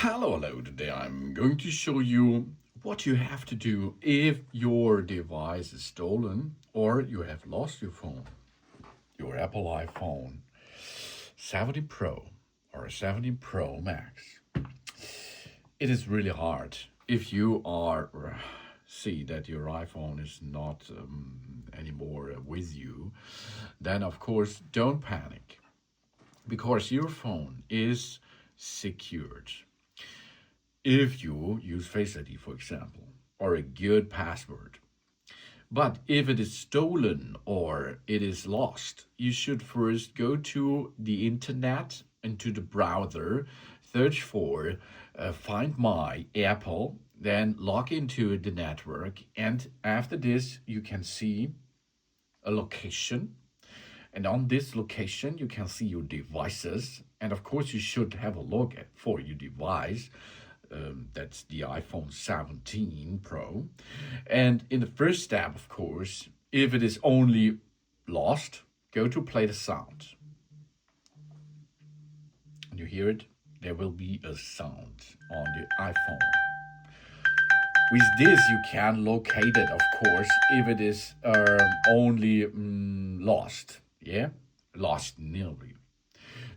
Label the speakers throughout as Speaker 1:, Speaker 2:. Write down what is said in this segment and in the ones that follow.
Speaker 1: Hello, today I'm going to show you what you have to do if your device is stolen or you have lost your phone, your Apple iPhone 17 Pro or 17 Pro Max. It is really hard if you are see that your iPhone is not anymore with you. Then of course don't panic because your phone is secured. If you use Face ID, for example, or a good password. But if it is stolen or it is lost, you should first go to the internet and to the browser, search for Find My Apple, then log into the network, and after this, you can see a location. And on this location, you can see your devices. And of course, you should have a look at for your device. That's the iPhone 17 Pro. And in the first step, of course, if it is only lost, go to play the sound. And you hear it, there will be a sound on the iPhone. With this, you can locate it, of course, if it is only lost. Yeah, lost nearly.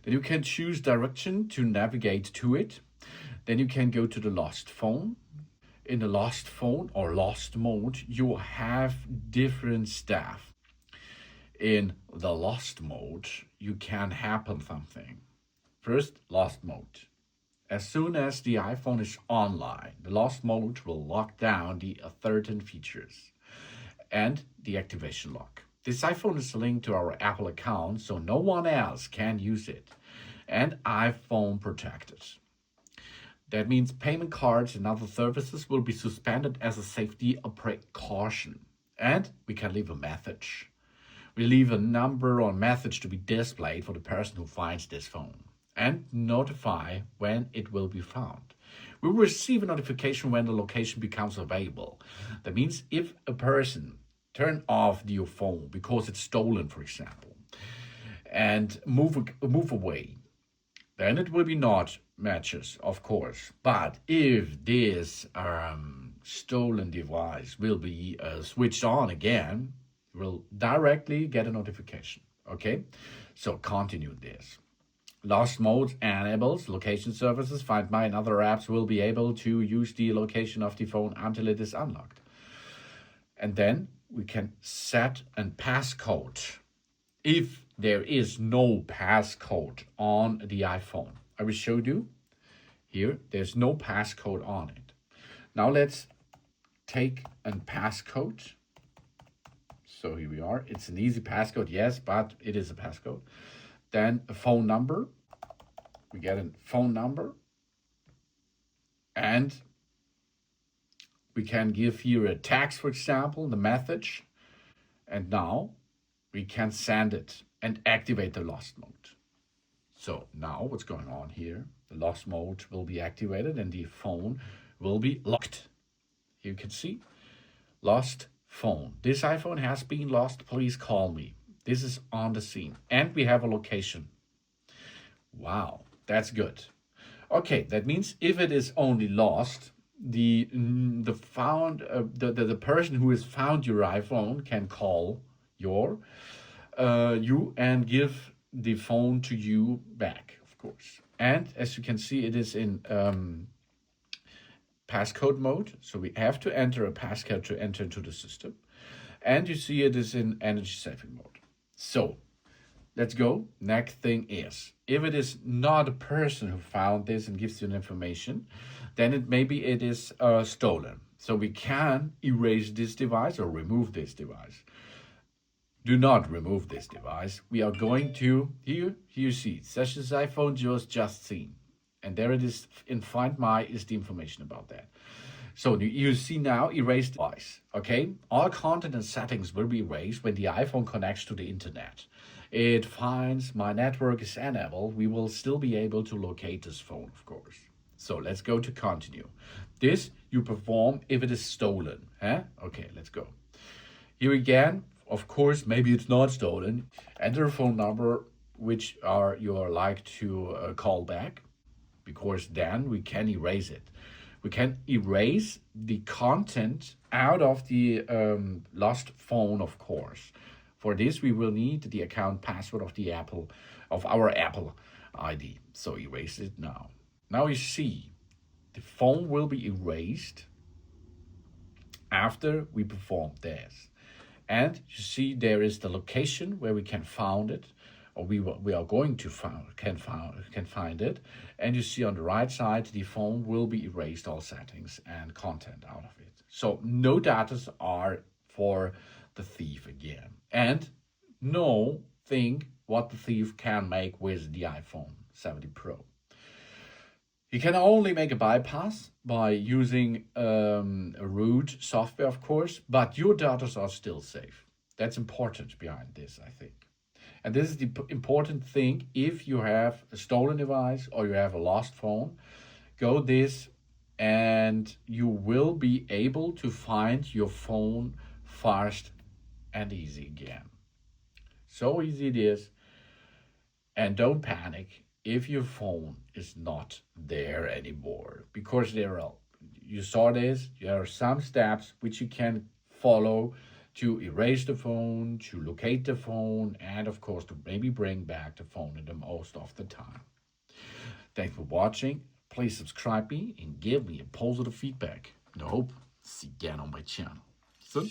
Speaker 1: Then you can choose direction to navigate to it. Then you can go to the lost phone. In the lost phone or lost mode, you have different stuff. In the lost mode, you can happen something. First, lost mode. As soon as the iPhone is online, the lost mode will lock down the certain features and the activation lock. This iPhone is linked to our Apple account, so no one else can use it, and iPhone protected. That means payment cards and other services will be suspended as a safety precaution. And we can leave a message. We leave a number or message to be displayed for the person who finds this phone and notify when it will be found. We will receive a notification when the location becomes available. That means if a person turn off your phone because it's stolen, for example, and move away, then it will be not matches, of course. But if this stolen device will be switched on again, will directly get a notification. Okay, so continue this. Lost mode enables location services. Find My and other apps will be able to use the location of the phone until it is unlocked. And then we can set a passcode if there is no passcode on the iPhone. I will show you here, there's no passcode on it. Now let's take a passcode. So here we are. It's an easy passcode, yes, but it is a passcode. Then a phone number. We get a phone number. And we can give here a text, for example, the message. And now we can send it and activate the lost mode. So now what's going on here? The lost mode will be activated and the phone will be locked. You can see, lost phone. This iPhone has been lost. Please call me. This is on the scene. And we have a location. Wow, that's good. Okay, that means if it is only lost, the person who has found your iPhone can call you and give the phone to you back, of course. And as you can see, it is in passcode mode. So we have to enter a passcode to enter into the system. And you see it is in energy saving mode. So let's go. Next thing is, if it is not a person who found this and gives you an information, then maybe it is stolen. So we can erase this device or remove this device. Do not remove this device. We are going to, here you see, such as iPhone just seen. And there it is in Find My is the information about that. So you see now erased device, okay? All content and settings will be erased when the iPhone connects to the internet. It finds my network is enabled. We will still be able to locate this phone, of course. So let's go to continue. This you perform if it is stolen. Okay, let's go. Here again, of course, maybe it's not stolen. Enter a phone number which you are like to call back. because then we can erase it. We can erase the content out of the lost phone, of course. For this, we will need the account password of our Apple ID. So erase it now. Now you see, the phone will be erased after we perform this. And you see there is the location where we can find it, or we are going to can find it. And you see on the right side, the phone will be erased, all settings and content out of it. So no data are for the thief again. And no think what the thief can make with the iPhone 17 Pro. You can only make a bypass by using a root software, of course, but your data are still safe. That's important behind this, I think. And this is the important thing. If you have a stolen device or you have a lost phone, go this and you will be able to find your phone fast and easy again. So easy it is. And don't panic if your phone is not there anymore, because you saw this, there are some steps which you can follow to erase the phone, to locate the phone, and of course to maybe bring back the phone in the most of the time. Thanks for watching. Please subscribe me and give me a positive feedback. And I hope to see you again on my channel. Sun.